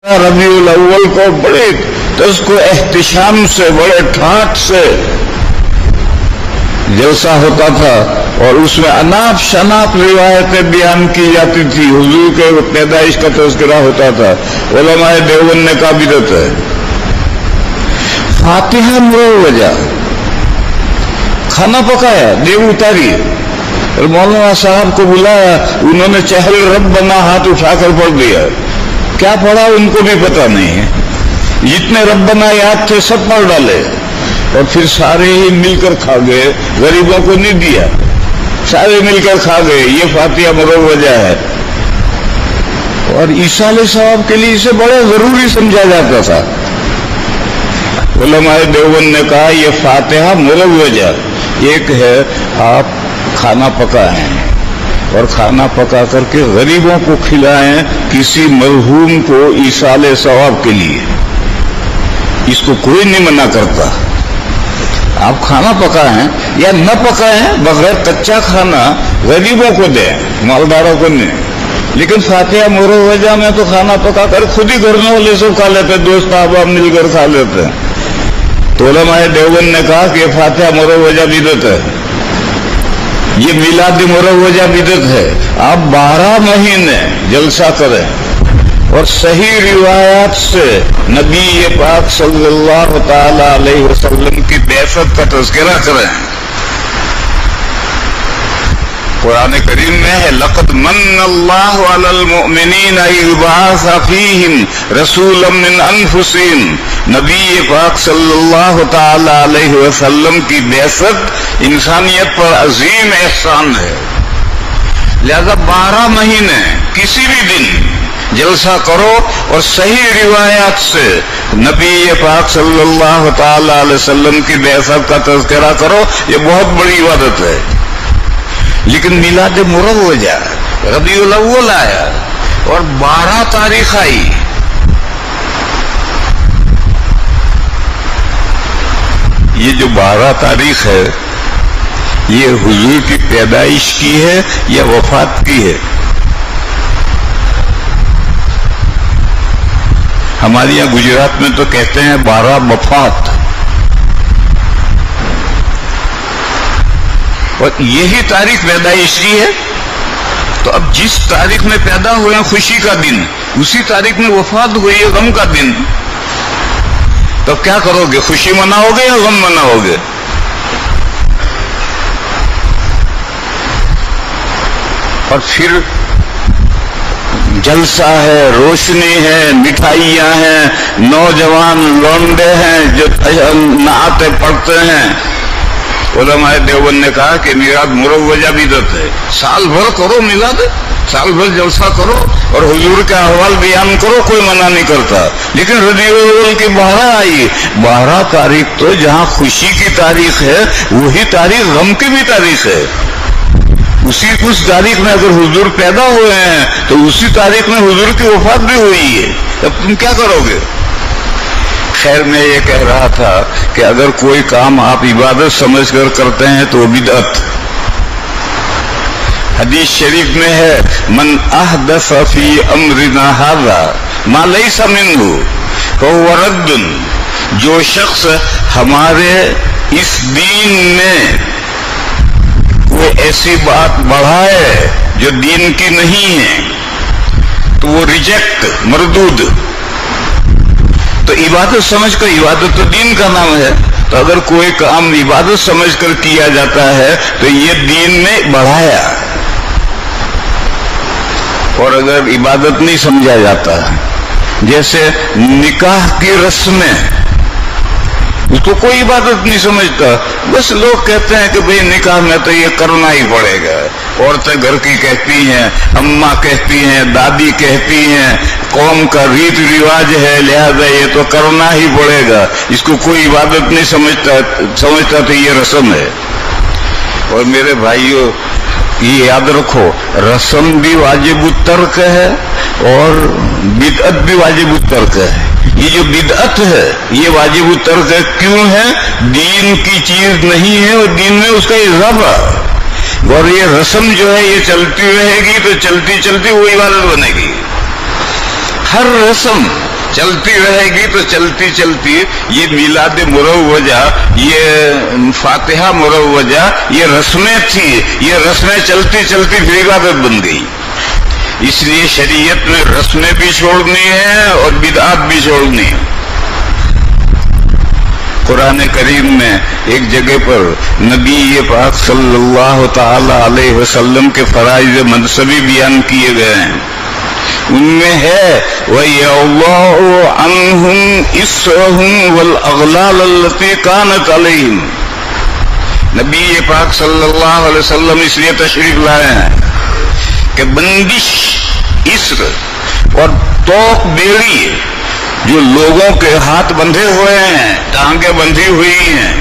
रबीउल अव्वल को बड़े उसको एहतिशाम से, बड़े ठाठ से जलसा होता था और उसमें अनाप शनाप रिवायतें बयान की जाती थी। हुजूर के पैदाइश का तज़किरा होता था। उलमाए देवबंद ने कहा बिदअत है। फातिहा मुरव्वजा, खाना पकाया, देव उतारी और मौलाना साहब को बुलाया, उन्होंने चहल रब्बना हाथ उठाकर पढ़ दिया। क्या पढ़ा उनको भी पता नहीं है। जितने रब्बना याद थे सब पढ़ डाले और फिर सारे ही मिलकर खा गए, गरीबों को नहीं दिया, सारे मिलकर खा गए। ये फातिहा मुरव्वजा है और ईसा अलैहिस्सलाम के लिए इसे बड़ा जरूरी समझा जाता था। उलमाए देवबंद ने कहा यह फातिहा मुरव्वजा एक है, आप खाना पकाएं और खाना पका करके गरीबों को खिलाएं, किसी मरहूम को ईसा अलैहिस्सलाम के लिए। इसको कोई नहीं मना करता। आप खाना पकाएं या न पकाएं, बगैर कच्चा खाना गरीबों को दें, मालदारों को नहीं। लेकिन फातिहा मुरव्वजा में तो खाना पका कर खुद ही घर वाले सब खा लेते, दोस्त अहबाब मिलकर खा लेते हैं। तो उलमाए देवबंद ने कहा कि फातिहा मुरव्वजा बिदअत है, ये मिलाद मुरव्वजा बिदअत है। आप 12 महीने जलसा करें और सही रिवायात से नबी पाक सल्लल्लाहु ताला अलैहि वसल्लम की बेअसत का तज़किरा करें। कुरान करीम में है लक़द मन्नल्लाहु अलल मुअमिनीना इज़ बअसा फ़ीहिम रसूलन मिन अनफुसिहिम। नबी पाक सल्लल्लाहु ताला अलैहि वसल्लम की बेअसत इंसानियत पर अजीम एहसान है। लिहाजा 12 महीने किसी भी दिन जलसा करो और सही रिवायात से नबी पाक सल्लल्लाहु ताला अलैहि वसल्लम की बेअसत का तज़किरा करो। ये बहुत बड़ी इबादत है। लेकिन मिलाद मुरव्वजा रबीउल अव्वल आया और 12 तारीख आई। ये जो 12 तारीख है ये हुजूर की पैदाइश की है या वफात की है? हमारे यहाँ गुजरात में तो कहते हैं 12 वफात, और यही तारीख पैदाइश की है। तो अब जिस तारीख में पैदा हुए हैं खुशी का दिन, उसी तारीख में वफात हुई है गम का दिन। तो क्या करोगे, खुशी मनाओगे या गम मनाओगे? और फिर जलसा है, रोशनी है, मिठाइयां हैं, नौजवान लौंडे हैं जो नहाते पढ़ते हैं। उलमाए देवबंद ने कहा कि मिलाद मुरव्वजा बिदअत है। साल भर करो मिलाद, साल भर जलसा करो और हुजूर का अहवाल बयान करो, कोई मना नहीं करता। लेकिन रबीउल अव्वल की 12 आई, 12 तारीख तो जहां खुशी की तारीख है वही तारीख गम की भी तारीख है। उस तारीख में अगर हुजूर पैदा हुए हैं तो उसी तारीख में हुजूर की वफात भी हुई है। तब तुम क्या करोगे? खैर मैं ये कह रहा था कि अगर कोई काम आप इबादत समझकर करते हैं तो बिदअत। हदीस शरीफ में है मन अहदस फी अमरिना हाज़ा मा लैसा मिन्हु फहुव रद्दुन। जो शख्स हमारे इस दीन में कोई ऐसी बात बढ़ाए जो दीन की नहीं है तो वो रिजेक्ट, मरदूद। तो इबादत समझकर, इबादत तो दीन का नाम है, तो अगर कोई काम इबादत समझकर किया जाता है तो ये दीन में बढ़ाया। और अगर इबादत नहीं समझा जाता, जैसे निकाह की रस्में, उसको कोई इबादत नहीं समझता। बस लोग कहते हैं कि भाई निकाह में तो ये करना ही पड़ेगा। औरतें घर की कहती हैं, अम्मा कहती हैं, दादी कहती हैं, कौम का रीत रिवाज है, लिहाजा ये तो करना ही पड़ेगा। इसको कोई इबादत नहीं समझता तो ये रस्म है। और मेरे भाइयों ये याद रखो, रस्म भी वाजिब तर्क है और बिदअत भी वाजिब तर्क है। ये जो बिदअत है ये वाजिब तर्क है। क्यों है? दीन की चीज नहीं है और दीन में उसका इजाफा। और ये रस्म जो है ये चलती रहेगी तो चलती चलती वो इबादत बनेगी। हर रस्म چلتی رہے گی تو چلتی چلتی یہ میلاد مروجہ، یہ فاتحہ مروجہ، یہ رسمیں تھی، یہ رسمیں چلتی چلتی پھر عبادت بن گئی۔ اس لیے شریعت میں رسمیں بھی چھوڑنی ہے اور بدعات بھی چھوڑنی ہے۔ قرآن کریم میں ایک جگہ پر نبی پاک صلی اللہ تعالی علیہ وسلم کے فرائض منصبی بیان کیے گئے ہیں۔ ان میں ہے وَيَضَعُ عَنْهُمْ إِصْرَهُمْ وَالْأَغْلَالَ الَّتِي كَانَتْ عَلَيْهِمْ۔ نبی پاک صلی اللہ علیہ وسلم اس لیے تشریف لائے ہیں کہ بندش، اسر اور توق بیڑی جو لوگوں کے ہاتھ بندھے ہوئے ہیں، ٹانگیں بندھی ہوئی ہیں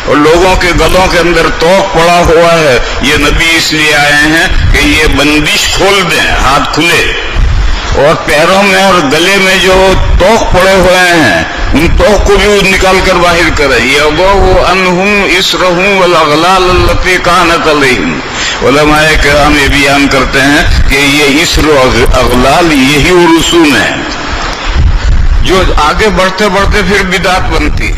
اور لوگوں کے گلوں کے اندر توق پڑا ہوا ہے، یہ نبی اس لیے آئے ہیں کہ یہ بندش کھول دیں، ہاتھ کھلے، اور پیروں میں اور گلے میں جو توق پڑے ہوئے ہیں ان توق کو بھی نکال کر باہر کریں۔ یضع عنہم اسرہم والاغلال التی کانت علیہم۔ علماء کرام یہ بیان کرتے ہیں کہ یہ اسر و اغلال یہی وہ رسوم ہیں جو آگے بڑھتے بڑھتے پھر بدعت بنتی۔